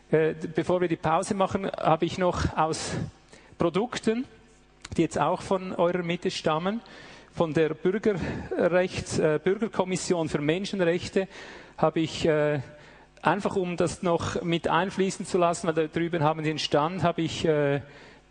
bevor wir die Pause machen, habe ich noch aus Produkten, die jetzt auch von eurer Mitte stammen, von der Bürgerkommission für Menschenrechte, habe ich einfach, um das noch mit einfließen zu lassen, weil da drüben haben die einen Stand, habe ich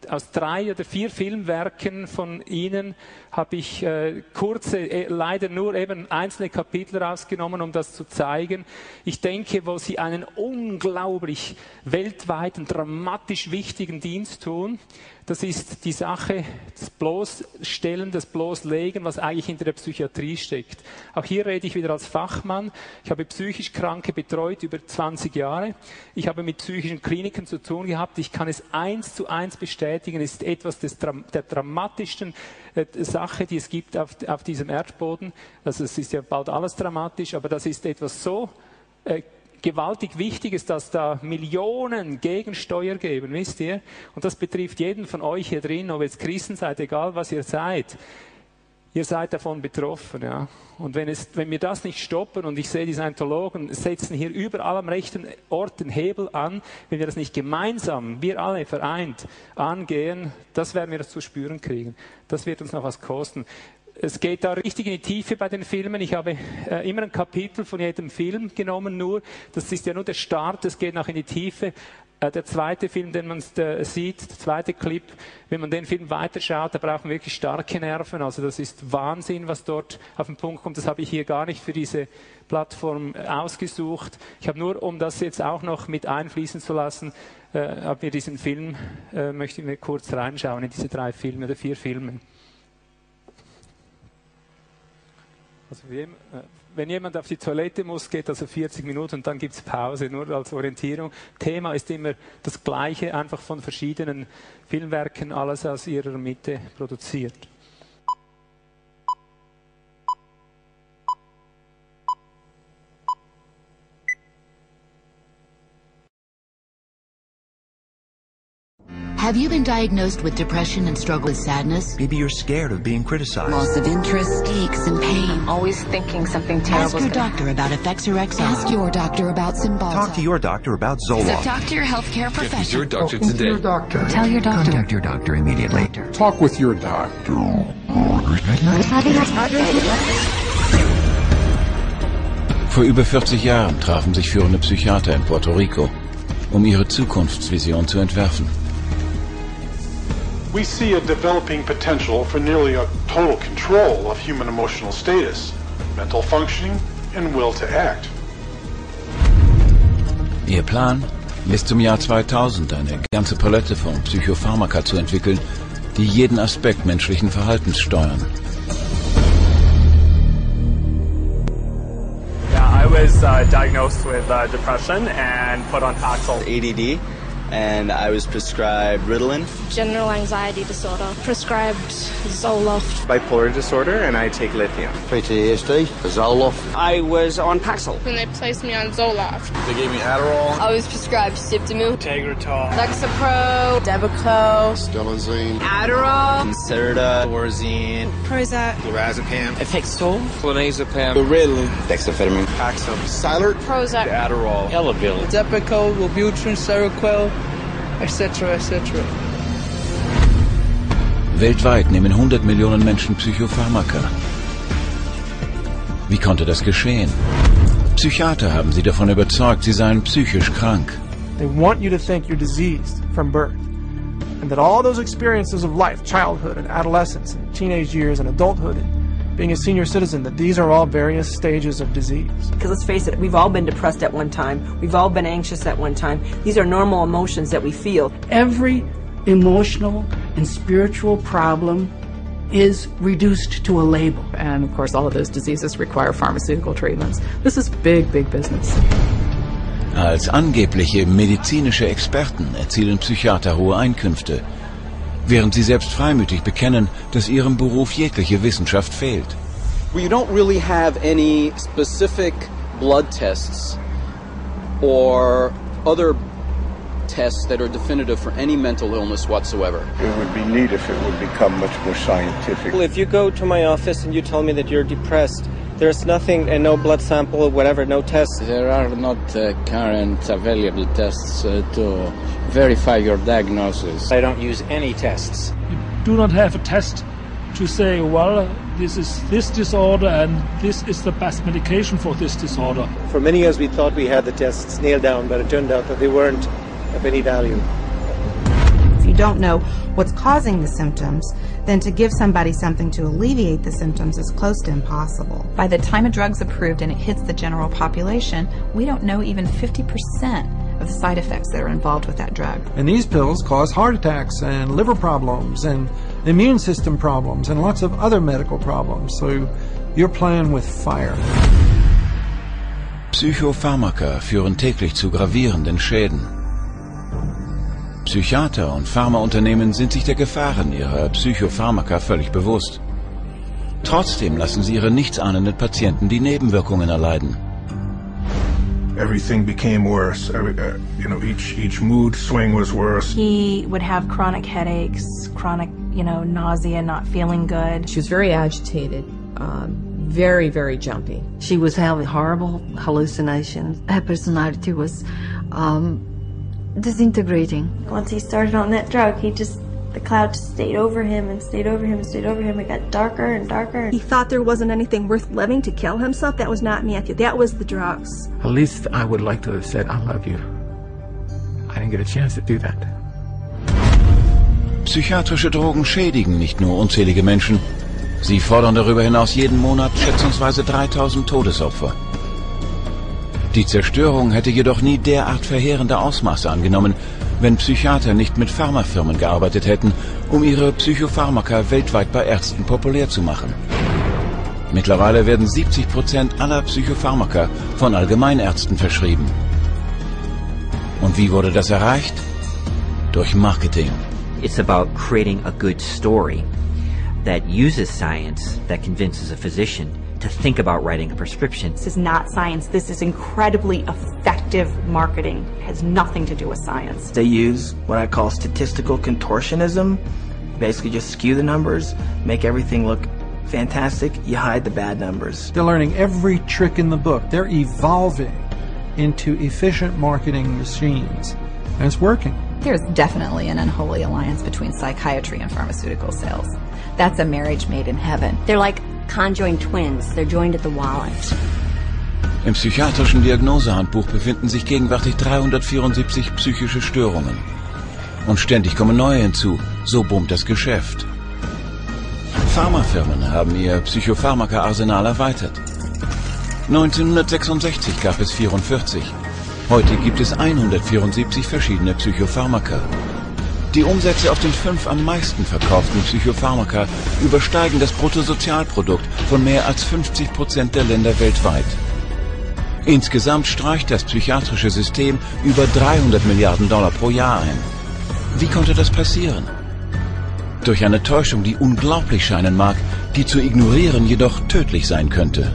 aus 3 oder 4 Filmwerken von Ihnen habe ich kurze, leider nur eben einzelne Kapitel rausgenommen, um das zu zeigen. Ich denke, wo Sie einen unglaublich weltweiten, dramatisch wichtigen Dienst tun, das ist die Sache, das Bloßstellen, das Bloßlegen, was eigentlich hinter der Psychiatrie steckt. Auch hier rede ich wieder als Fachmann. Ich habe psychisch Kranke betreut über 20 Jahre. Ich habe mit psychischen Kliniken zu tun gehabt. Ich kann es 1:1 bestätigen. Es ist etwas der dramatischsten Sache, die es gibt auf diesem Erdboden. Also es ist ja bald alles dramatisch, aber das ist etwas so gewaltig wichtig ist, dass da Millionen Gegensteuer geben, wisst ihr? Und das betrifft jeden von euch hier drin, ob ihr jetzt Christen seid, egal was ihr seid. Ihr seid davon betroffen, ja. Und wenn wir das nicht stoppen, und ich sehe, die Scientologen setzen hier überall am rechten Ort den Hebel an, wenn wir das nicht gemeinsam, wir alle vereint angehen, das werden wir zu spüren kriegen. Das wird uns noch was kosten. Es geht da richtig in die Tiefe bei den Filmen. Ich habe immer ein Kapitel von jedem Film genommen, nur. Das ist ja nur der Start, es geht noch in die Tiefe. Der zweite Film, den man sieht, der zweite Clip, wenn man den Film weiterschaut, da braucht man wirklich starke Nerven. Also das ist Wahnsinn, was dort auf den Punkt kommt. Das habe ich hier gar nicht für diese Plattform ausgesucht. Ich habe nur, um das jetzt auch noch mit einfließen zu lassen, habe mir diesen Film, möchte ich mir kurz reinschauen in diese 3 Filme oder 4 Filme. Also wenn jemand auf die Toilette muss, geht also 40 Minuten und dann gibt es Pause, nur als Orientierung. Thema ist immer das Gleiche, einfach von verschiedenen Filmwerken, alles aus ihrer Mitte produziert. Have you been diagnosed with depression and struggle with sadness? Maybe you're scared of being criticized. Loss of interest, aches and pain. Always thinking something terrible. Ask your doctor about Effexor XR. Ask your doctor about Cymbalta. Talk to your doctor about Zoloft. So talk to your healthcare professional. Get with your doctor today. Your doctor. Tell your doctor. Contact your doctor immediately. Talk with your doctor. Vor über 40 Jahren trafen sich führende Psychiater in Puerto Rico, um ihre Zukunftsvision zu entwerfen. We see a developing potential for nearly a total control of human emotional status, mental functioning, and will to act. Ihr Plan? Bis zum Jahr 2000 eine ganze Palette von Psychopharmaka zu entwickeln, die jeden Aspekt menschlichen Verhaltens steuern. Yeah, I was diagnosed with depression and put on Paxil. ADD. And I was prescribed Ritalin. General anxiety disorder. Prescribed Zoloft. Bipolar disorder, and I take lithium. PTSD, Zoloft. I was on Paxil. Then they placed me on Zoloft. They gave me Adderall. I was prescribed Siptamil. Tegretol. Lexapro. Depakote. Stelazine. Adderall. Concerta. Thorazine. Prozac. Lorazepam. Effexor. Clonazepam. Ritalin. Dexamphetamine. Paxil. Cylert. Prozac. Adderall. Elavil. Depakote. Wellbutrin. Seroquel. Etc., etc. Weltweit nehmen 100 Millionen Menschen Psychopharmaka. Wie konnte das geschehen? Psychiater haben sie davon überzeugt, sie seien psychisch krank. They want you to think you're diseased from birth. And that all those experiences of life, childhood and adolescence and teenage years and adulthood and being a senior citizen, that these are all various stages of disease. Because let's face it, we've all been depressed at one time. We've all been anxious at one time. These are normal emotions that we feel. Every emotional and spiritual problem is reduced to a label. And of course, all of those diseases require pharmaceutical treatments. This is big, big business. Als angebliche medizinische Experten erzielen Psychiater hohe Einkünfte, während sie selbst freimütig bekennen, dass ihrem Beruf jegliche Wissenschaft fehlt. Well, you don't really have any specific blood tests or other tests that are definitive for any mental illness whatsoever. It would be neat if it would become much more scientific. Well, if you go to my office and you tell me that you're depressed, There's nothing, no blood sample, whatever, no tests. There are not current available tests to verify your diagnosis. I don't use any tests. You do not have a test to say, well, this is this disorder and this is the best medication for this disorder. For many years we thought we had the tests nailed down, but it turned out that they weren't of any value. If you don't know what's causing the symptoms, then to give somebody something to alleviate the symptoms is close to impossible. By the time a drug's approved and it hits the general population, we don't know even 50% of the side effects that are involved with that drug. And these pills cause heart attacks and liver problems and immune system problems and lots of other medical problems. So you're playing with fire. Psychopharmaka führen täglich zu gravierenden Schäden. Psychiater und Pharmaunternehmen sind sich der Gefahren ihrer Psychopharmaka völlig bewusst. Trotzdem lassen sie ihre nichtsahnenden Patienten die Nebenwirkungen erleiden. Everything became worse. Each mood swing was worse. He would have chronic headaches, chronic, nausea, not feeling good. She was very agitated, very, very jumpy. She was having horrible hallucinations. Her personality was disintegrating. Once he started on that drug, the cloud just stayed over him and stayed over him and stayed over him. It got darker and darker. He thought there wasn't anything worth living to kill himself. That was not Matthew. That was the drugs. At least I would like to have said, I love you. I didn't get a chance to do that. Psychiatrische Drogen schädigen nicht nur unzählige Menschen. Sie fordern darüber hinaus jeden Monat schätzungsweise 3000 Todesopfer. Die Zerstörung hätte jedoch nie derart verheerende Ausmaße angenommen, wenn Psychiater nicht mit Pharmafirmen gearbeitet hätten, um ihre Psychopharmaka weltweit bei Ärzten populär zu machen. Mittlerweile werden 70% aller Psychopharmaka von Allgemeinärzten verschrieben. Und wie wurde das erreicht? Durch Marketing. It's about creating a good story that uses science, that convinces a physician to think about writing a prescription. This is not science. This is incredibly effective marketing. It has nothing to do with science. They use what I call statistical contortionism. Basically just skew the numbers, make everything look fantastic, you hide the bad numbers. They're learning every trick in the book. They're evolving into efficient marketing machines. And it's working. There's definitely an unholy alliance between psychiatry and pharmaceutical sales. That's a marriage made in heaven. They're like conjoined twins. They're joined at the wallet. Im psychiatrischen Diagnosehandbuch befinden sich gegenwärtig 374 psychische Störungen. Und ständig kommen neue hinzu, so boomt das Geschäft. Pharmafirmen haben ihr Psychopharmaka-Arsenal erweitert. 1966 gab es 44. Heute gibt es 174 verschiedene Psychopharmaka. Die Umsätze auf den 5 am meisten verkauften Psychopharmaka übersteigen das Bruttosozialprodukt von mehr als 50% der Länder weltweit. Insgesamt streicht das psychiatrische System über 300 Milliarden Dollar pro Jahr ein. Wie konnte das passieren? Durch eine Täuschung, die unglaublich scheinen mag, die zu ignorieren jedoch tödlich sein könnte.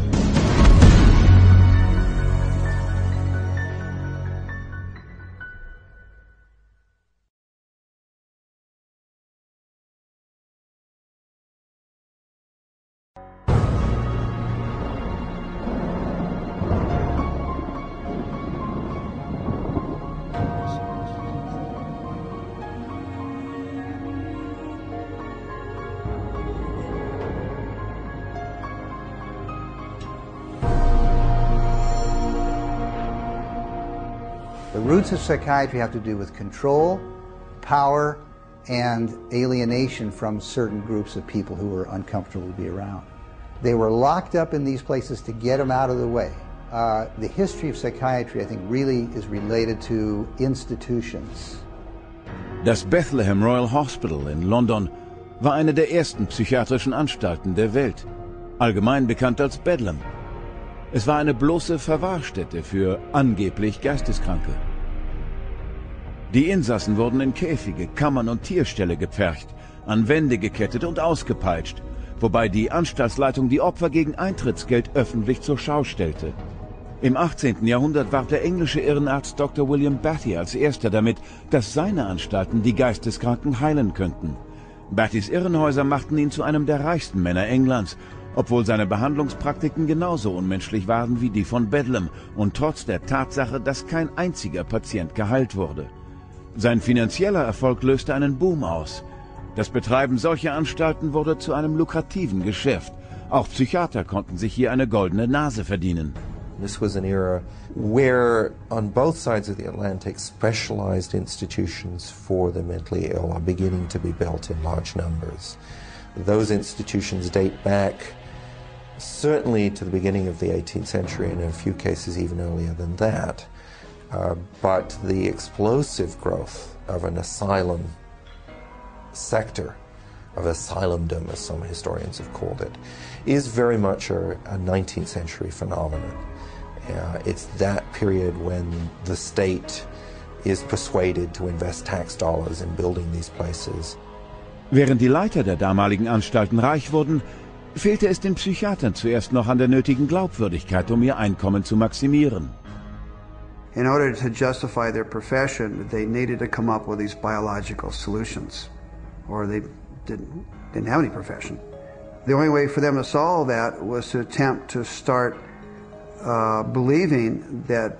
The roots of psychiatry have to do with control, power, and alienation from certain groups of people who were uncomfortable to be around. They were locked up in these places to get them out of the way. The history of psychiatry, I think, really is related to institutions. Das Bethlehem Royal Hospital in London war eine der ersten psychiatrischen Anstalten der Welt, allgemein bekannt als Bedlam. Es war eine bloße Verwahrstätte für angeblich Geisteskranke. Die Insassen wurden in Käfige, Kammern und Tierställe gepfercht, an Wände gekettet und ausgepeitscht, wobei die Anstaltsleitung die Opfer gegen Eintrittsgeld öffentlich zur Schau stellte. Im 18. Jahrhundert warb der englische Irrenarzt Dr. William Batty als erster damit, dass seine Anstalten die Geisteskranken heilen könnten. Battys Irrenhäuser machten ihn zu einem der reichsten Männer Englands obwohl seine Behandlungspraktiken genauso unmenschlich waren wie die von Bedlam und trotz der Tatsache, dass kein einziger Patient geheilt wurde. Sein finanzieller Erfolg löste einen Boom aus. Das Betreiben solcher Anstalten wurde zu einem lukrativen Geschäft. Auch Psychiater konnten sich hier eine goldene Nase verdienen. This was an era where, on both sides of the Atlantic, specialized institutions for the mentally ill are beginning to be built in large numbers. Those institutions date back certainly to the beginning of the 18th century, and in a few cases even earlier than that. But the explosive growth of an asylum sector, of asylumdom, as some historians have called it, is very much a 19th century phenomenon. It's that period when the state is persuaded to invest tax dollars in building these places. Während die Leiter der damaligen Anstalten reich wurden, fehlte es den Psychiatern zuerst noch an der nötigen Glaubwürdigkeit, um ihr Einkommen zu maximieren. In order to justify their profession, they needed to come up with these biological solutions, or they didn't have any profession. The only way for them to solve that was to attempt to start believing that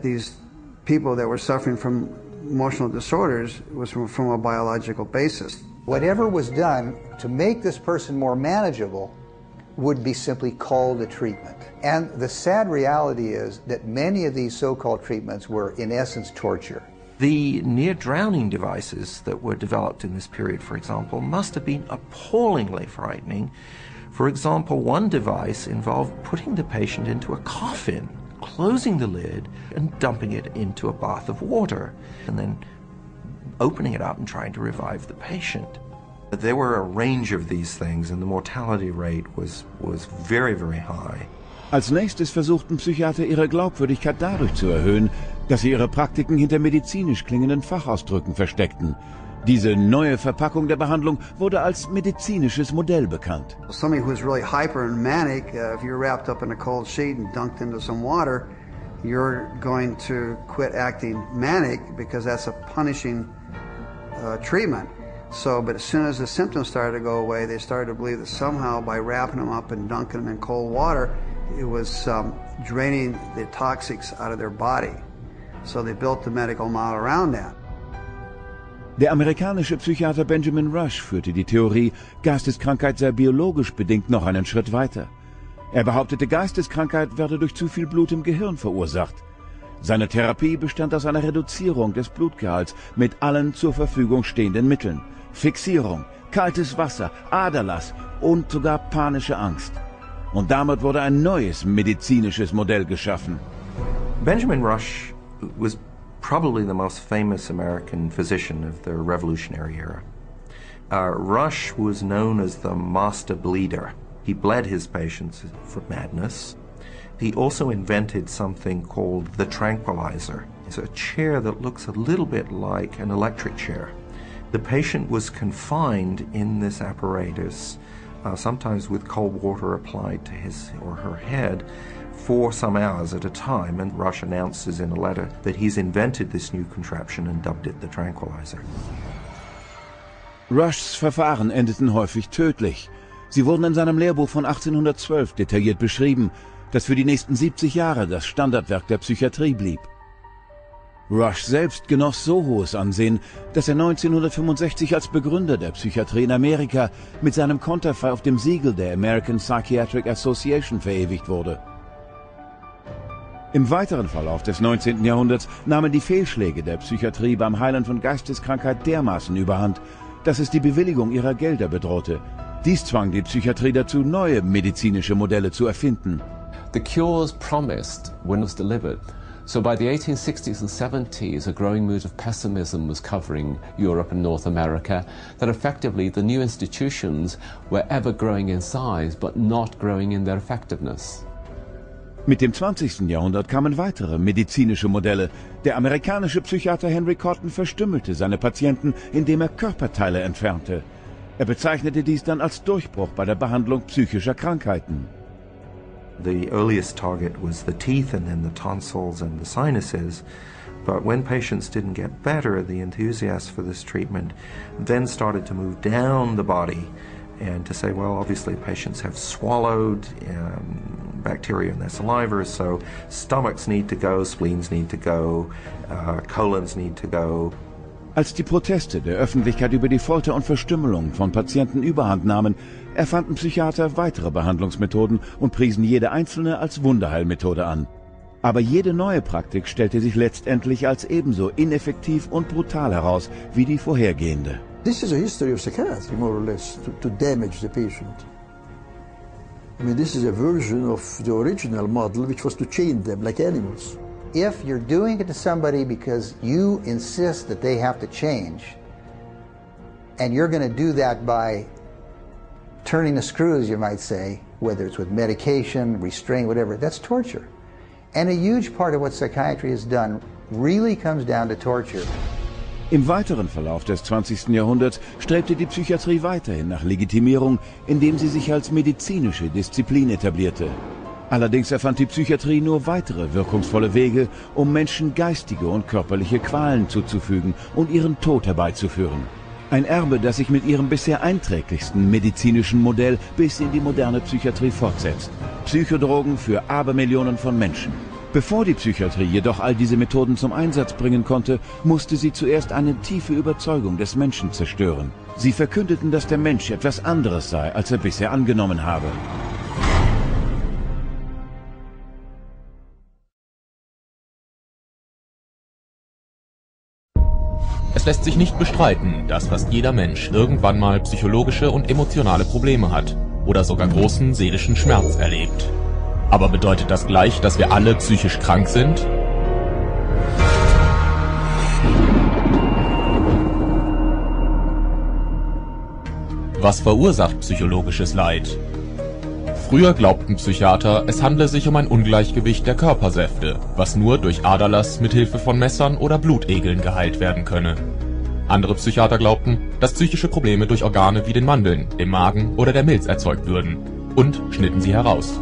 these people that were suffering from emotional disorders was from a biological basis. Whatever was done to make this person more manageable would be simply called a treatment. And the sad reality is that many of these so-called treatments were, in essence, torture. The near-drowning devices that were developed in this period, for example, must have been appallingly frightening. For example, one device involved putting the patient into a coffin, closing the lid, and dumping it into a bath of water, and then opening it up and trying to revive the patient. There were a range of these things, and the mortality rate was very, very high. Als nächstes versuchten Psychiater ihre Glaubwürdigkeit dadurch zu erhöhen, dass sie ihre Praktiken hinter medizinisch klingenden Fachausdrücken versteckten. Diese neue Verpackung der Behandlung wurde als medizinisches Modell bekannt. Somebody who's really hyper and manic, if you're wrapped up in a cold sheet and dunked into some water, you're going to quit acting manic because that's a punishing treatment. But as soon as the symptoms started to go away, they started to believe that somehow by wrapping them up and dunking them in cold water, it was draining the toxics out of their body. So they built the medical model around that. Der amerikanische Psychiater Benjamin Rush führte die Theorie, Geisteskrankheit sei biologisch bedingt noch einen Schritt weiter. Er behauptete, Geisteskrankheit werde durch zu viel Blut im Gehirn verursacht. Seine Therapie bestand aus einer Reduzierung des Blutgehalts mit allen zur Verfügung stehenden Mitteln. Fixierung, kaltes Wasser, Aderlass und sogar panische Angst. Und damit wurde ein neues medizinisches Modell geschaffen. Benjamin Rush was probably the most famous American physician of the Revolutionary era. Rush was known as the master bleeder. He bled his patients for madness. He also invented something called the tranquilizer. It's a chair that looks a little bit like an electric chair. The patient was confined in this apparatus, sometimes with cold water applied to his or her head, for some hours at a time, and Rush announces in a letter that he's invented this new contraption and dubbed it the tranquilizer. Rushs Verfahren endeten häufig tödlich. Sie wurden in seinem Lehrbuch von 1812 detailliert beschrieben, das für die nächsten 70 Jahre das Standardwerk der Psychiatrie blieb. Rush selbst genoss so hohes Ansehen, dass er 1965 als Begründer der Psychiatrie in Amerika mit seinem Konterfei auf dem Siegel der American Psychiatric Association verewigt wurde. Im weiteren Verlauf des 19. Jahrhunderts nahmen die Fehlschläge der Psychiatrie beim Heilen von Geisteskrankheit dermaßen überhand, dass es die Bewilligung ihrer Gelder bedrohte. Dies zwang die Psychiatrie dazu, neue medizinische Modelle zu erfinden. The cures promised when it was delivered. So by the 1860s and 70s, a growing mood of pessimism was covering Europe and North America, that effectively the new institutions were ever growing in size, but not growing in their effectiveness. Mit dem 20. Jahrhundert kamen weitere medizinische Modelle. Der amerikanische Psychiater Henry Cotton verstümmelte seine Patienten, indem er Körperteile entfernte. Er bezeichnete dies dann als Durchbruch bei der Behandlung psychischer Krankheiten. The earliest target was the teeth and then the tonsils and the sinuses. But when patients didn't get better, the enthusiasts for this treatment then started to move down the body and to say, well, obviously patients have swallowed bacteria in their saliva, so stomachs need to go, spleens need to go, colons need to go. Als die Proteste der Öffentlichkeit über die Folter und Verstümmelung von Patienten überhand nahmen, erfanden Psychiater weitere Behandlungsmethoden und priesen jede einzelne als Wunderheilmethode an. Aber jede neue Praktik stellte sich letztendlich als ebenso ineffektiv und brutal heraus wie die vorhergehende. This is a history of psychiatry, more or less, to damage the patient. I mean, this is a version of the original model, which was to chain them like animals. If you're doing it to somebody because you insist that they have to change, and you're going to do that by turning the screws, you might say, whether it's with medication, restraint, whatever, that's torture. And a huge part of what psychiatry has done really comes down to torture. Im weiteren Verlauf des 20. Jahrhunderts strebte die Psychiatrie weiterhin nach Legitimierung, indem sie sich als medizinische Disziplin etablierte. Allerdings erfand die Psychiatrie nur weitere wirkungsvolle Wege, um Menschen geistige und körperliche Qualen zuzufügen und ihren Tod herbeizuführen. Ein Erbe, das sich mit ihrem bisher einträglichsten medizinischen Modell bis in die moderne Psychiatrie fortsetzt. Psychodrogen für Abermillionen von Menschen. Bevor die Psychiatrie jedoch all diese Methoden zum Einsatz bringen konnte, musste sie zuerst eine tiefe Überzeugung des Menschen zerstören. Sie verkündeten, dass der Mensch etwas anderes sei, als er bisher angenommen habe. Es lässt sich nicht bestreiten, dass fast jeder Mensch irgendwann mal psychologische und emotionale Probleme hat oder sogar großen seelischen Schmerz erlebt. Aber bedeutet das gleich, dass wir alle psychisch krank sind? Was verursacht psychologisches Leid? Früher glaubten Psychiater, es handle sich um ein Ungleichgewicht der Körpersäfte, was nur durch Aderlass mit Hilfe von Messern oder Blutegeln geheilt werden könne. Andere Psychiater glaubten, dass psychische Probleme durch Organe wie den Mandeln, dem Magen oder der Milz erzeugt würden und schnitten sie heraus.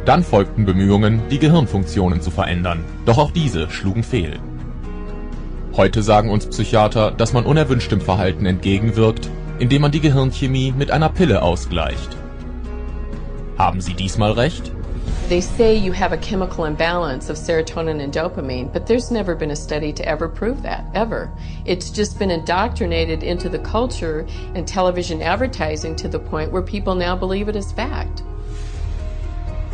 Dann folgten Bemühungen, die Gehirnfunktionen zu verändern, doch auch diese schlugen fehl. Heute sagen uns Psychiater, dass man unerwünschtem Verhalten entgegenwirkt, indem man die Gehirnchemie mit einer Pille ausgleicht. Haben Sie diesmal recht? They say you have a chemical imbalance of serotonin and dopamine, but there's never been a study to ever prove that, ever. It's just been indoctrinated into the culture and television advertising to the point where people now believe it as fact.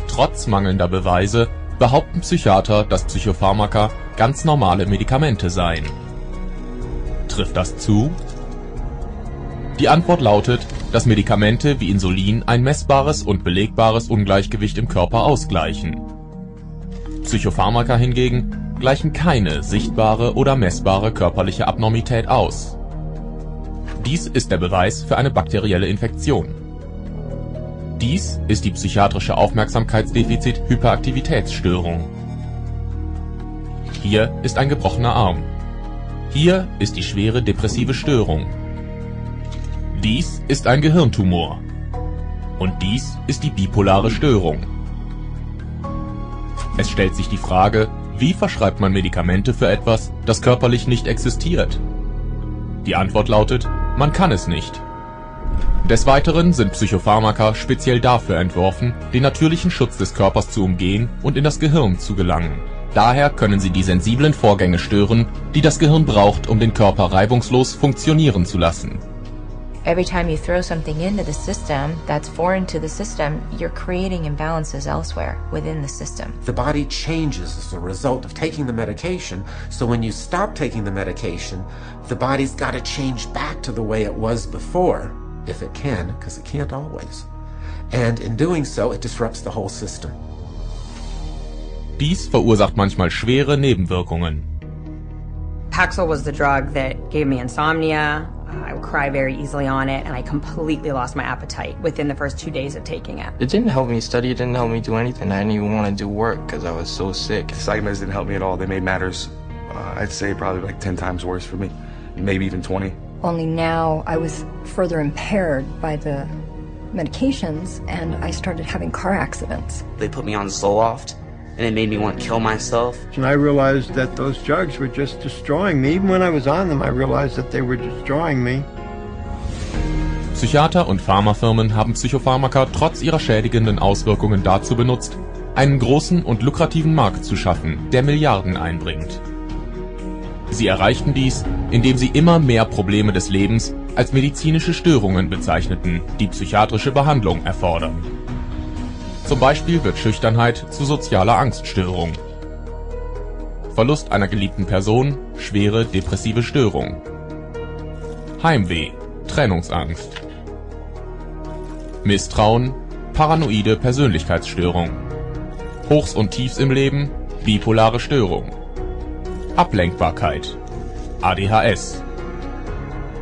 Trotz mangelnder Beweise behaupten Psychiater, dass Psychopharmaka ganz normale Medikamente seien. Trifft das zu? Die Antwort lautet, dass Medikamente wie Insulin ein messbares und belegbares Ungleichgewicht im Körper ausgleichen. Psychopharmaka hingegen gleichen keine sichtbare oder messbare körperliche Abnormität aus. Dies ist der Beweis für eine bakterielle Infektion. Dies ist die psychiatrische Aufmerksamkeitsdefizit-Hyperaktivitätsstörung. Hier ist ein gebrochener Arm. Hier ist die schwere depressive Störung. Dies ist ein Gehirntumor. Und dies ist die bipolare Störung. Es stellt sich die Frage, wie verschreibt man Medikamente für etwas, das körperlich nicht existiert? Die Antwort lautet, man kann es nicht. Des Weiteren sind Psychopharmaka speziell dafür entworfen, den natürlichen Schutz des Körpers zu umgehen und in das Gehirn zu gelangen. Daher können sie die sensiblen Vorgänge stören, die das Gehirn braucht, um den Körper reibungslos funktionieren zu lassen. Every time you throw something into the system that's foreign to the system, you're creating imbalances elsewhere within the system. The body changes as a result of taking the medication, so when you stop taking the medication, the body's got to change back to the way it was before, if it can, because it can't always. And in doing so, it disrupts the whole system. Dies verursacht manchmal schwere Nebenwirkungen. Paxil was the drug that gave me insomnia. I would cry very easily on it, and I completely lost my appetite within the first 2 days of taking it. It didn't help me study, it didn't help me do anything. I didn't even want to do work because I was so sick. The psych meds didn't help me at all. They made matters, I'd say probably like 10 times worse for me, maybe even 20. Only now I was further impaired by the medications, and I started having car accidents. They put me on Zoloft, and it made me want to kill myself. And I realized that those drugs were just destroying me. Even when I was on them, I realized that they were destroying me. Psychiater und Pharmafirmen haben Psychopharmaka trotz ihrer schädigenden Auswirkungen dazu benutzt, einen großen und lukrativen Markt zu schaffen, der Milliarden einbringt. Sie erreichten dies, indem sie immer mehr Probleme des Lebens als medizinische Störungen bezeichneten, die psychiatrische Behandlung erfordern. Zum Beispiel wird Schüchternheit zu sozialer Angststörung, Verlust einer geliebten Person, schwere depressive Störung, Heimweh, Trennungsangst, Misstrauen, paranoide Persönlichkeitsstörung, Hochs und Tiefs im Leben, bipolare Störung, Ablenkbarkeit, ADHS.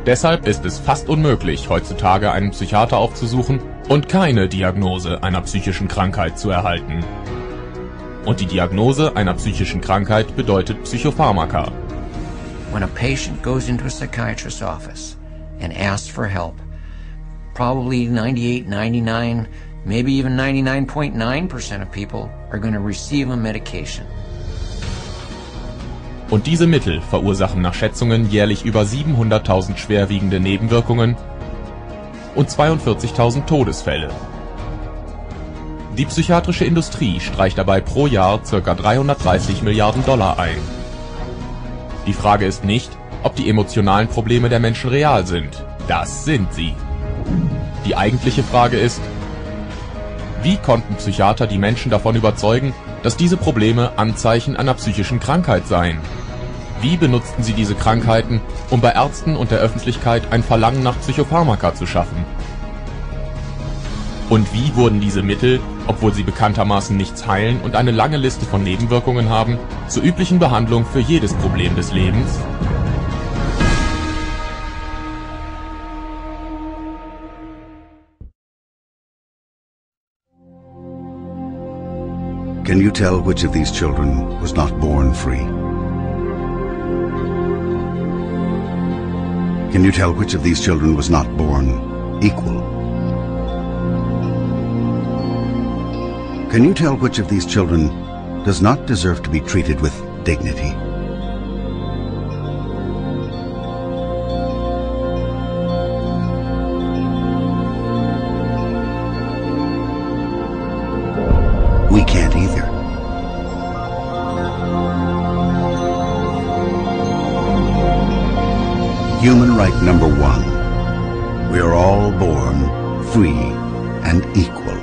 Deshalb ist es fast unmöglich, heutzutage einen Psychiater aufzusuchen und keine Diagnose einer psychischen Krankheit zu erhalten. Und die Diagnose einer psychischen Krankheit bedeutet Psychopharmaka. When a patient goes into a psychiatrist's office and asks for help, probably 98, 99, maybe even 99.9% of people are going to receive a medication. Und diese Mittel verursachen nach Schätzungen jährlich über 700.000 schwerwiegende Nebenwirkungen und 42.000 Todesfälle. Die psychiatrische Industrie streicht dabei pro Jahr ca. 330 Milliarden Dollar ein. Die Frage ist nicht, ob die emotionalen Probleme der Menschen real sind. Das sind sie. Die eigentliche Frage ist, wie konnten Psychiater die Menschen davon überzeugen, dass diese Probleme Anzeichen einer psychischen Krankheit seien? Wie benutzten sie diese Krankheiten, um bei Ärzten und der Öffentlichkeit ein Verlangen nach Psychopharmaka zu schaffen? Und wie wurden diese Mittel, obwohl sie bekanntermaßen nichts heilen und eine lange Liste von Nebenwirkungen haben, zur üblichen Behandlung für jedes Problem des Lebens? Can you tell which of these children was not born free? Can you tell which of these children was not born equal? Can you tell which of these children does not deserve to be treated with dignity? We can't either. Human right number one. We are all born free and equal.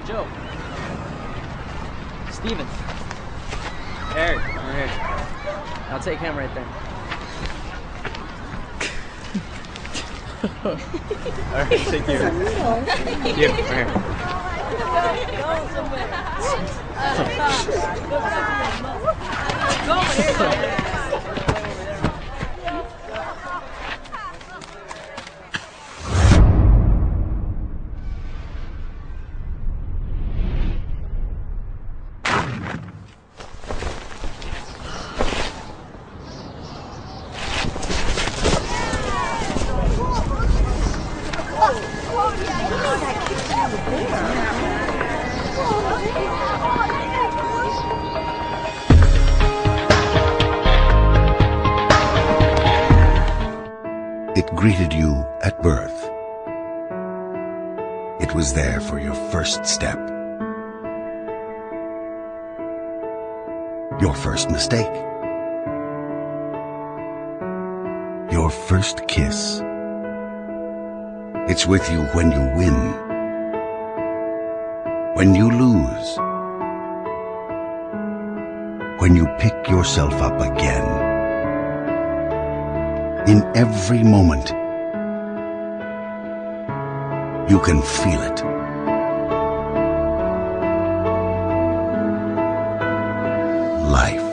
Joe. Steven. Eric, over here. I'll take him right there. Alright, take care. You, over here. It greeted you at birth. It was there for your first step. Your first mistake. Your first kiss. It's with you when you win. When you lose. When you pick yourself up again. In every moment, you can feel it. Life.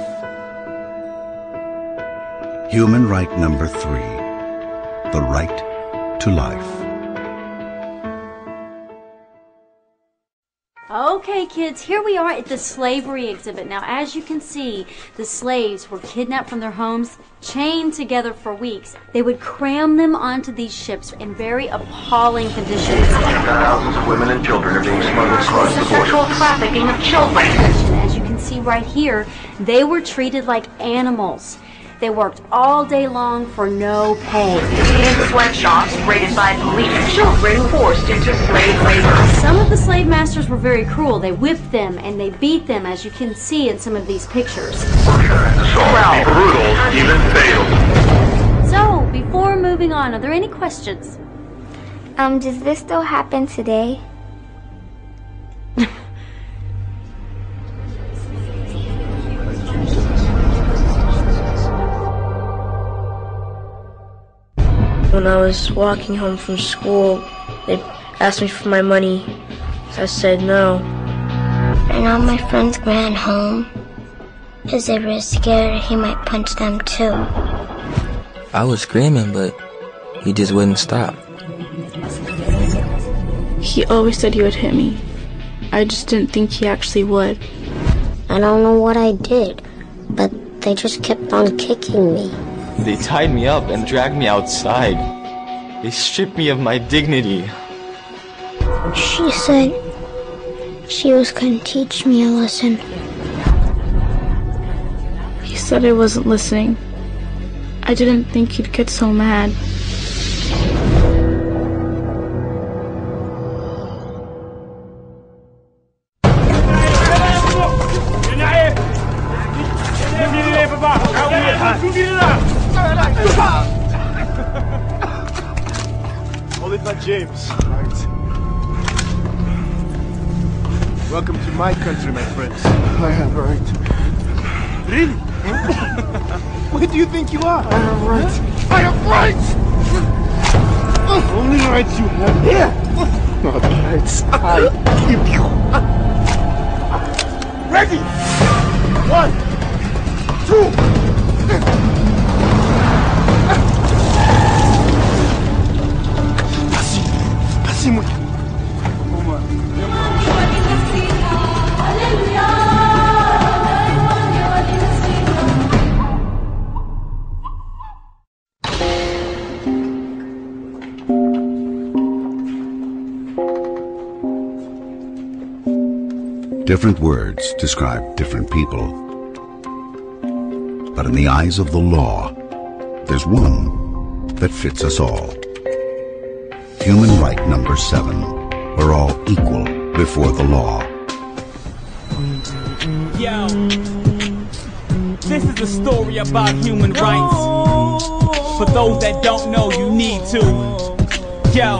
Human right number 3. The right to life. Okay, kids, here we are at the slavery exhibit. Now, as you can see, the slaves were kidnapped from their homes, chained together for weeks. They would cram them onto these ships in very appalling conditions. Thousands of women and children are being smuggled across the border. Sexual trafficking of children. As you can see right here, they were treated like animals. They worked all day long for no pay. In sweatshops raided by police, children forced into slave labor. Some of the slave masters were very cruel. They whipped them and they beat them, as you can see in some of these pictures. Brutal, even fatal. So, before moving on, are there any questions? Does this still happen today? When I was walking home from school, they asked me for my money. I said no. And all my friends ran home because they were scared he might punch them too. I was screaming, but he just wouldn't stop. He always said he would hit me. I just didn't think he actually would. I don't know what I did, but they just kept on kicking me. They tied me up and dragged me outside. They stripped me of my dignity. She said she was going to teach me a lesson. He said I wasn't listening. I didn't think he'd get so mad. James. Right. Welcome to my country, my friends. I have a right. Really? Where do you think you are? I have rights. I have rights! Only rights you have here. Not rights I give you. Ready? 1, 2. Different words describe different people. But in the eyes of the law, there's one that fits us all. Human right number 7. We're all equal before the law. Yo, this is a story about human rights. For those that don't know, you need to. Yo,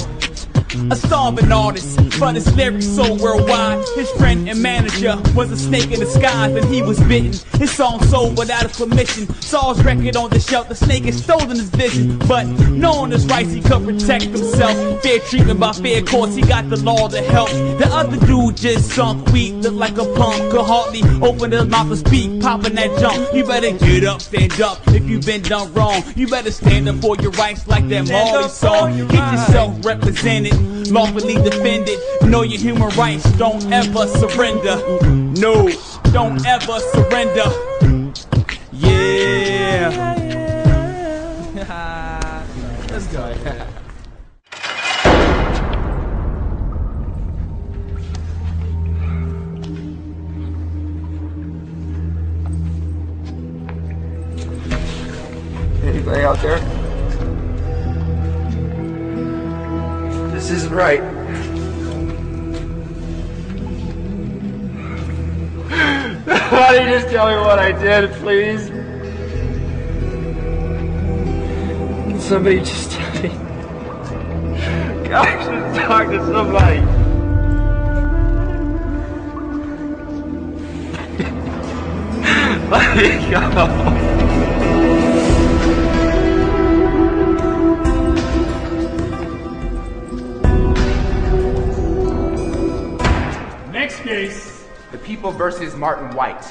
a starving artist, but his lyrics so worldwide. His friend and manager was a snake in disguise, and he was bitten. His song sold without his permission. Saw his record on the shelf, the snake had stolen his vision. But knowing his rights, he could protect himself. Fair treatment by fair courts, he got the law to help. The other dude just sunk weak, looked like a punk, could hardly open his mouth to speak, popping that junk. You better get up, stand up, if you've been done wrong. You better stand up for your rights like that Marley song. Get yourself represented, lawfully defended. Know your human rights, don't ever surrender. No, don't ever surrender. Yeah. Let's go. Anybody out there? This isn't right. Why don't you just tell me what I did, please? Can somebody just tell me? God, I should talk to somebody. Let me go. Next case. The People versus Martin White.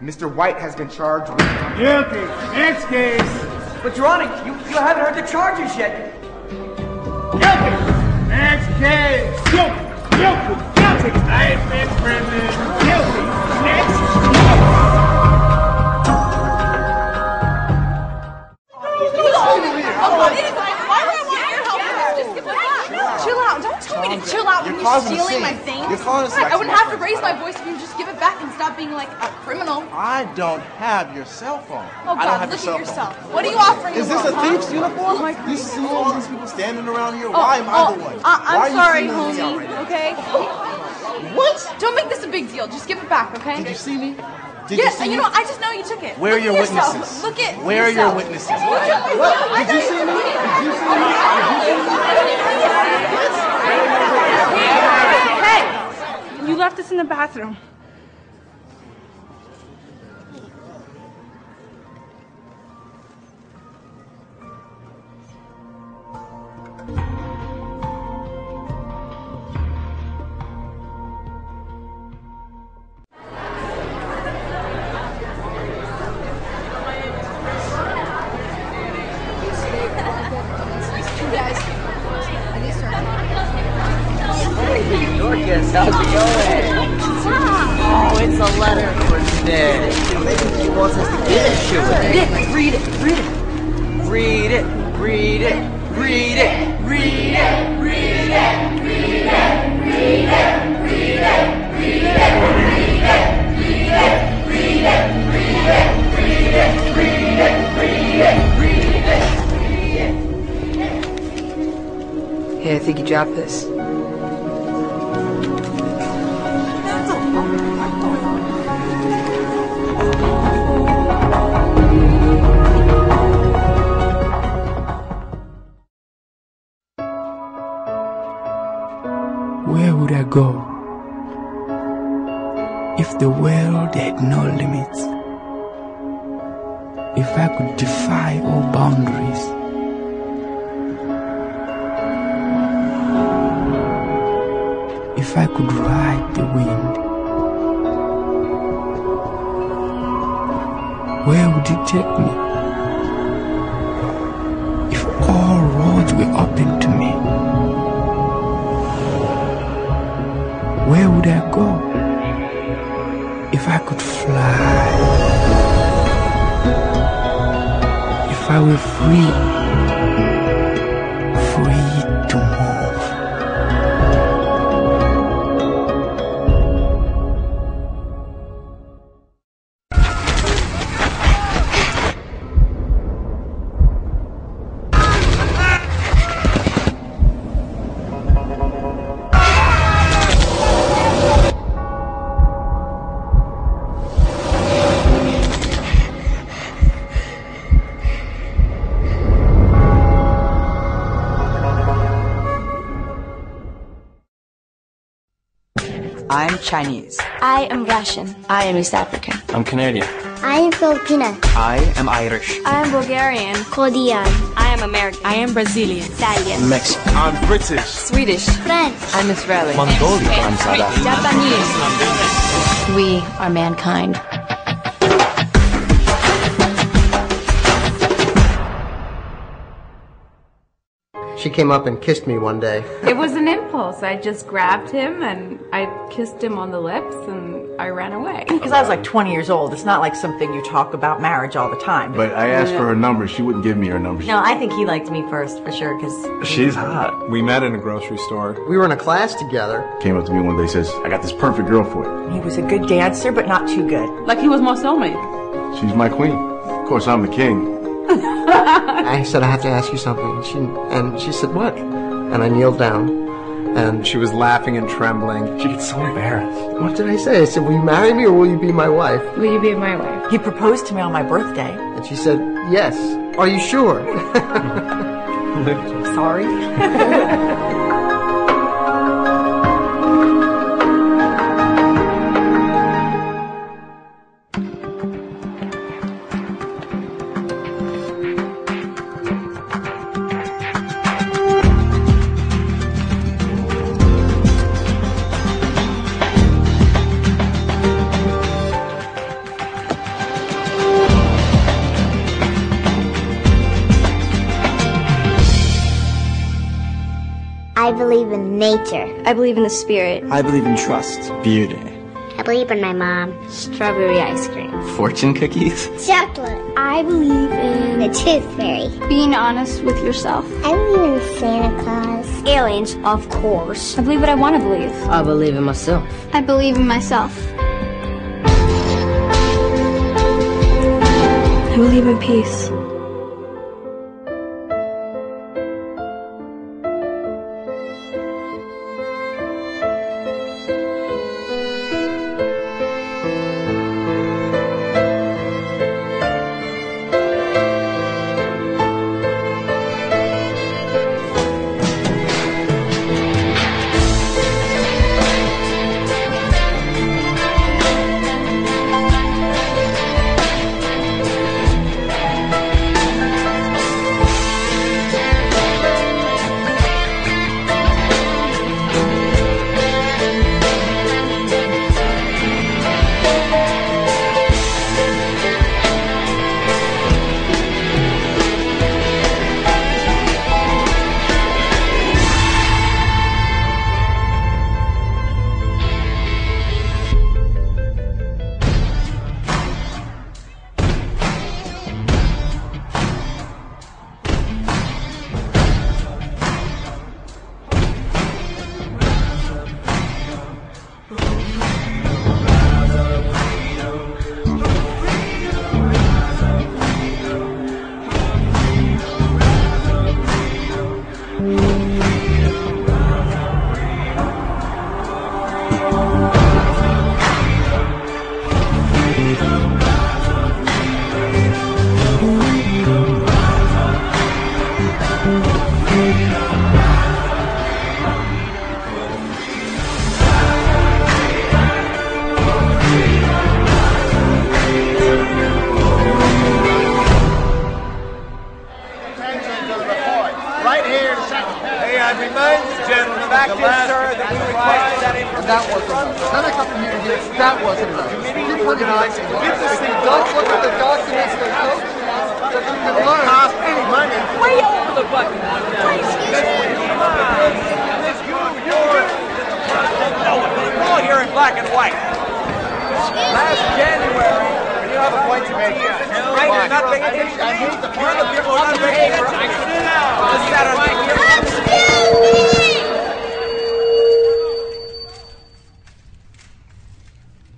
Mr. White has been charged with... Guilty. Next case. But Your Honor, you haven't heard the charges yet. Guilty. Next case. Guilty. Guilty. Guilty. I've been prison. Guilty. Next. Chill out. Don't tell me to chill out when you're stealing my things. You're calling us I wouldn't have to raise my voice if you just give it back and stop being like a criminal. I don't have your cell phone. Oh God, look at yourself. What are you offering? Is this a thief's uniform? You see all these people standing around here? Why am I the one? I'm sorry, homie. Okay. What? Don't make this a big deal. Just give it back, okay? Did you see me? Yes, you know, I just know you took it. Where are your witnesses? Look at Where are your witnesses? What? Did you see me? Did you see me? Hey! You left us in the bathroom. Dorcas, how's it going? Oh, it's a letter for Nick. Maybe she wants us to get it. Nick, read it. Read it. Read it. Read it. Read it. Read it. Read it. Read it. Read it. Read it. Read it. Read it. Read it. Read it. Read it. Read it. Read it. Read it. Hey, I think you dropped this. Where would I go if the world had no limits? If I could defy all boundaries? If I could ride the wind? Where would it take me? If all roads were open to me? Where would I go if I could fly? If I were free to move? I'm Chinese. I am Russian. I am East African. I'm Canadian. I am Filipina. I am Irish. I am Bulgarian. Korean. I am American. I am Brazilian. Italian. Mexican. I'm British. Swedish. French. I'm Israeli. Mongolian. I'm South African. Japanese. We are mankind. She came up and kissed me one day. It was an impulse. I just grabbed him and I kissed him on the lips and I ran away. Because I was like 20 years old. It's not like something you talk about marriage all the time. But I asked for her number. She wouldn't give me her number. No, I think he liked me first for sure because... She's hot. We met in a grocery store. We were in a class together. Came up to me one day, says, I got this perfect girl for you. He was a good dancer, but not too good. Like he was my soulmate. She's my queen. Of course, I'm the king. I said, I have to ask you something. And she said, what? And I kneeled down, and she was laughing and trembling. She gets so embarrassed. What did I say? I said, will you marry me or will you be my wife? Will you be my wife? He proposed to me on my birthday. And she said, yes. Are you sure? Sorry. I believe in nature. I believe in the spirit. I believe in trust, beauty, I believe in my mom. Strawberry ice cream. fortune cookies. Chocolate. I believe in the tooth fairy. Being honest with yourself. I believe in Santa Claus. aliens, of course. I believe what I want to believe. I believe in myself. I believe in myself. I believe in peace.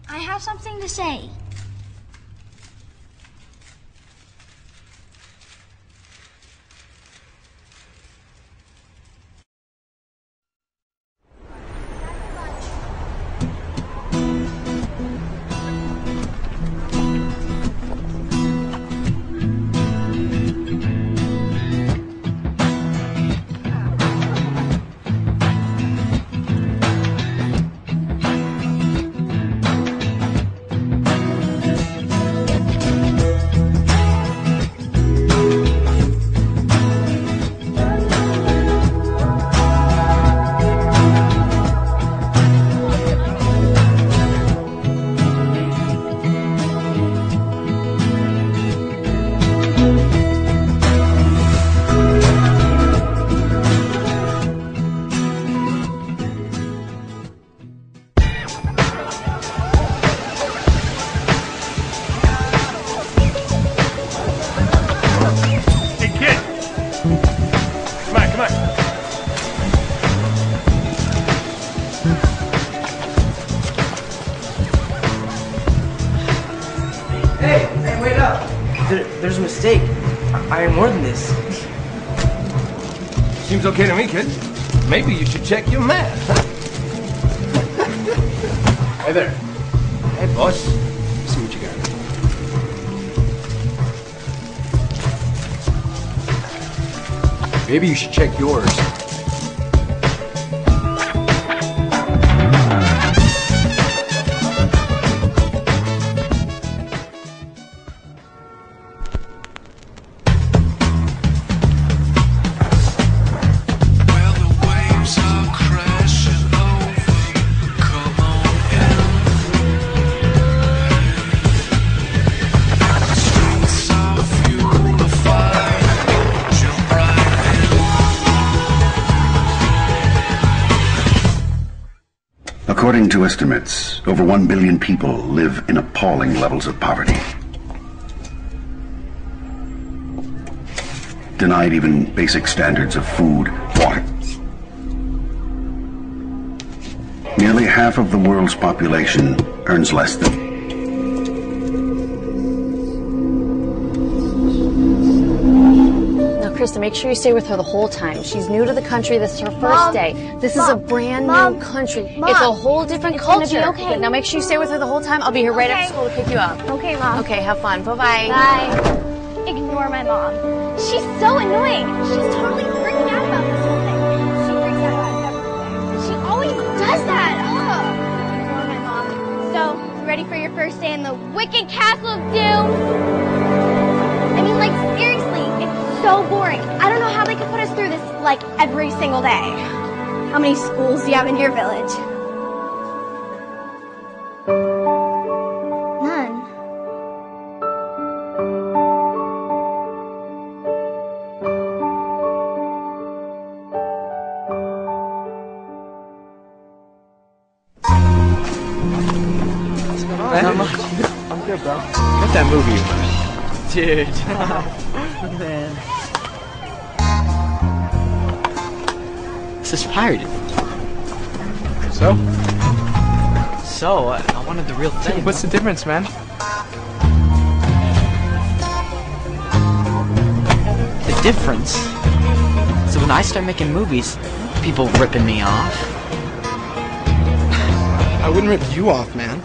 I have something to say. There's a mistake. I am more than this. Seems okay to me, kid. Maybe you should check your math. Hey there. Hey, boss. Let's see what you got. Maybe you should check yours. According to estimates, over 1 billion people live in appalling levels of poverty. Denied even basic standards of food, water, Nearly half of the world's population earns less than. Krista, make sure you stay with her the whole time. She's new to the country. This is her first day. This is a brand new country. It's a whole different culture. Gonna be okay. But now make sure you stay with her the whole time. I'll be here right after school to pick you up. Okay, Mom. Okay, have fun. Bye-bye. Bye. Ignore my mom. She's so annoying. She's totally freaking out about this whole thing. She freaks out about everything. She always does that. Ugh. Ignore my mom. So, ready for your first day in the Wicked Castle of Doom? I mean, like, seriously, it's so boring. I don't know how they could put us through this, like, every single day. How many schools do you have in your village? None. I'm good, bro. Get that movie. Dude. Man. This is pirated. So? So, I wanted the real thing. What's the difference, man? The difference? So when I start making movies, people ripping me off. I wouldn't rip you off, man.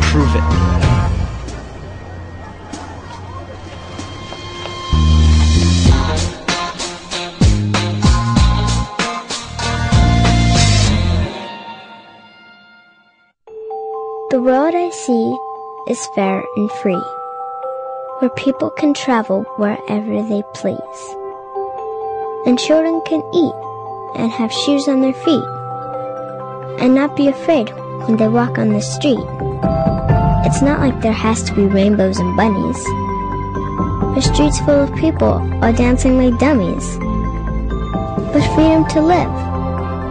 Prove it. The world I see is fair and free, where people can travel wherever they please, and children can eat and have shoes on their feet, and not be afraid when they walk on the street. It's not like there has to be rainbows and bunnies, or streets full of people all dancing like dummies, but freedom to live,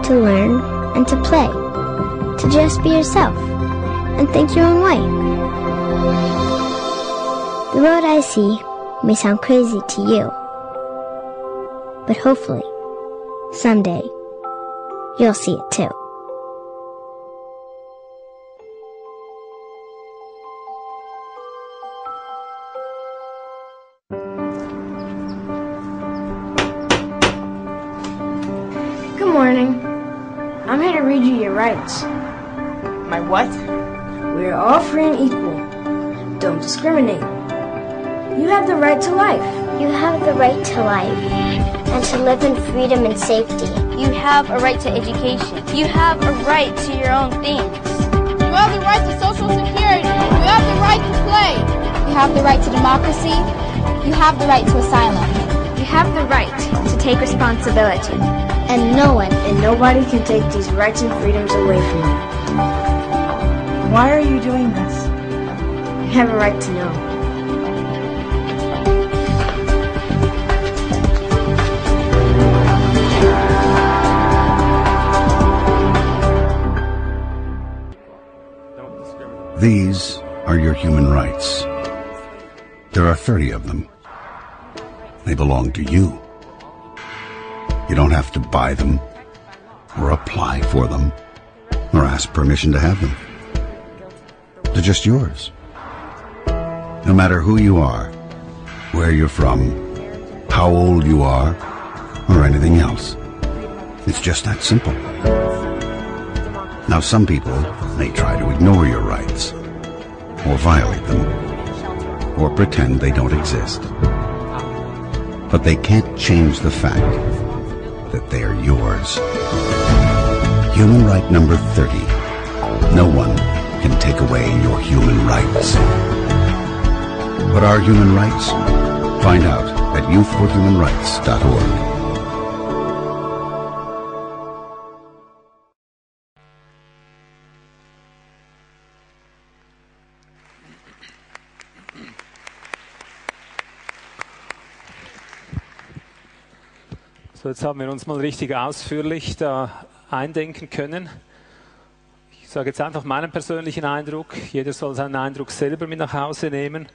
to learn, and to play, to just be yourself and think your own way. The road I see may sound crazy to you, but hopefully, someday, you'll see it too. Good morning. I'm here to read you your rights. My what? We are all free and equal. Don't discriminate. You have the right to life. You have the right to life and to live in freedom and safety. You have a right to education. You have a right to your own things. You have the right to social security. You have the right to play. You have the right to democracy. You have the right to asylum. You have the right to take responsibility. And no one and nobody can take these rights and freedoms away from you. Why are you doing this? You have a right to know. These are your human rights. There are 30 of them. They belong to you. You don't have to buy them, or apply for them, or ask permission to have them. They're just yours. No matter who you are, where you're from, how old you are, or anything else. It's just that simple. Now, some people may try to ignore your rights, or violate them, or pretend they don't exist. But they can't change the fact that they are yours. Human right number 30. No one can take away your human rights. What are human rights? Find out at youthforhumanrights.org. So, jetzt haben wir uns mal richtig ausführlich da eindenken können. Ich sage jetzt einfach meinen persönlichen Eindruck. Jeder soll seinen Eindruck selber mit nach Hause nehmen.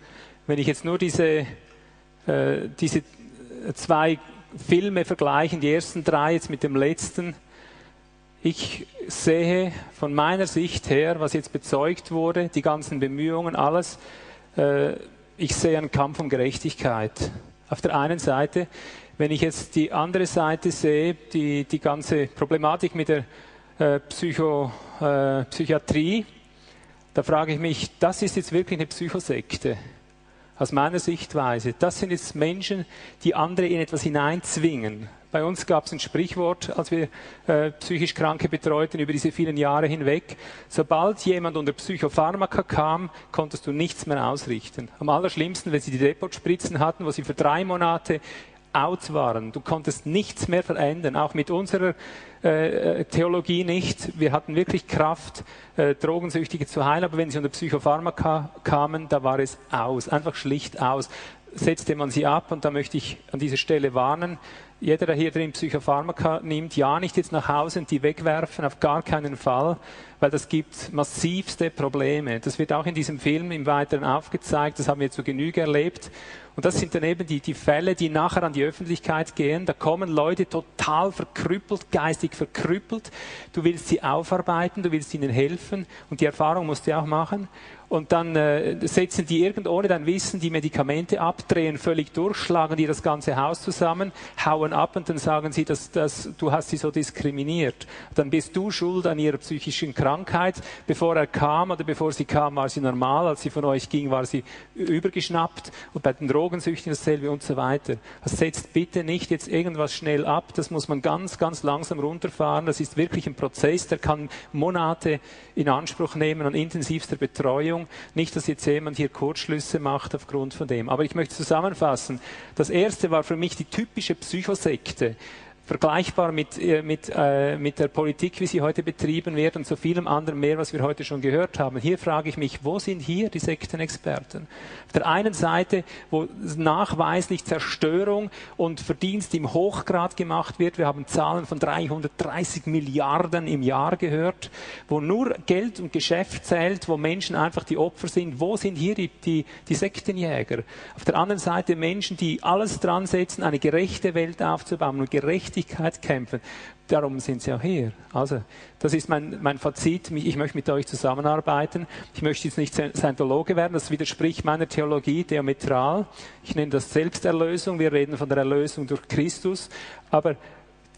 Wenn ich jetzt nur diese zwei Filme vergleiche, die ersten drei jetzt mit dem letzten, Ich sehe von meiner Sicht her, was jetzt bezeugt wurde, die ganzen Bemühungen, alles, ich sehe einen Kampf um Gerechtigkeit. Auf der einen Seite, wenn ich jetzt die andere Seite sehe, die ganze Problematik mit der Psychiatrie, da frage ich mich, das ist jetzt wirklich eine Psychosekte. Aus meiner Sichtweise. Das sind jetzt Menschen, die andere in etwas hineinzwingen. Bei uns gab es ein Sprichwort, als wir psychisch Kranke betreuten über diese vielen Jahre hinweg. Sobald jemand unter Psychopharmaka kam, konntest du nichts mehr ausrichten. Am allerschlimmsten, wenn sie die Depotspritzen hatten, wo sie für 3 Monate out waren. Du konntest nichts mehr verändern, auch mit unserer Theologie nicht. Wir hatten wirklich Kraft, Drogensüchtige zu heilen, aber wenn sie unter Psychopharmaka kamen, da war es aus, einfach schlicht aus. Setzte man sie ab, und da möchte ich an dieser Stelle warnen, jeder, der hier drin Psychopharmaka nimmt, ja nicht jetzt nach Hause und die wegwerfen, auf gar keinen Fall, weil das gibt massivste Probleme. Das wird auch in diesem Film im Weiteren aufgezeigt, das haben wir zu Genüge erlebt. Und das sind dann eben die Fälle, die nachher an die Öffentlichkeit gehen. Da kommen Leute total verkrüppelt, geistig verkrüppelt. Du willst sie aufarbeiten, du willst ihnen helfen, und die Erfahrung musst du auch machen. Und dann setzen die ohne dein Wissen die Medikamente ab, drehen völlig durch, schlagen dir das ganze Haus zusammen, hauen ab, und dann sagen sie, du hast sie so diskriminiert. Dann bist du schuld an ihrer psychischen Krankheit. Bevor er kam oder bevor sie kam, war sie normal. Als sie von euch ging, war sie übergeschnappt. Und bei den Drogensüchtigen dasselbe und so weiter. Das setzt bitte nicht jetzt irgendwas schnell ab. Das muss man ganz, ganz langsam runterfahren. Das ist wirklich ein Prozess, der kann Monate in Anspruch nehmen an intensivster Betreuung. Nicht, dass jetzt jemand hier Kurzschlüsse macht aufgrund von dem. Aber ich möchte zusammenfassen. Das erste war für mich die typische Psychosekte. Vergleichbar mit der Politik, wie sie heute betrieben wird, und so vielem anderen mehr, was wir heute schon gehört haben. Hier frage ich mich, wo sind hier die Sektenexperten? Auf der einen Seite, wo nachweislich Zerstörung und Verdienst im Hochgrad gemacht wird. Wir haben Zahlen von 330 Milliarden im Jahr gehört, wo nur Geld und Geschäft zählt, wo Menschen einfach die Opfer sind. Wo sind hier die Sektenjäger? Auf der anderen Seite Menschen, die alles dran setzen, eine gerechte Welt aufzubauen und Gerechtigkeit kämpfen. Darum sind sie auch hier. Also, das ist mein Fazit. Ich möchte mit euch zusammenarbeiten. Ich möchte jetzt nicht Scientologe werden. Das widerspricht meiner Theologie diametral. Ich nenne das Selbsterlösung. Wir reden von der Erlösung durch Christus. Aber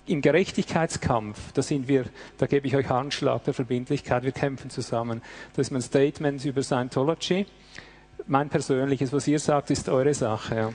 im Gerechtigkeitskampf, da gebe ich euch Handschlag der Verbindlichkeit. Wir kämpfen zusammen. Das ist mein Statement über Scientology. Mein persönliches, was ihr sagt, ist eure Sache. Ja.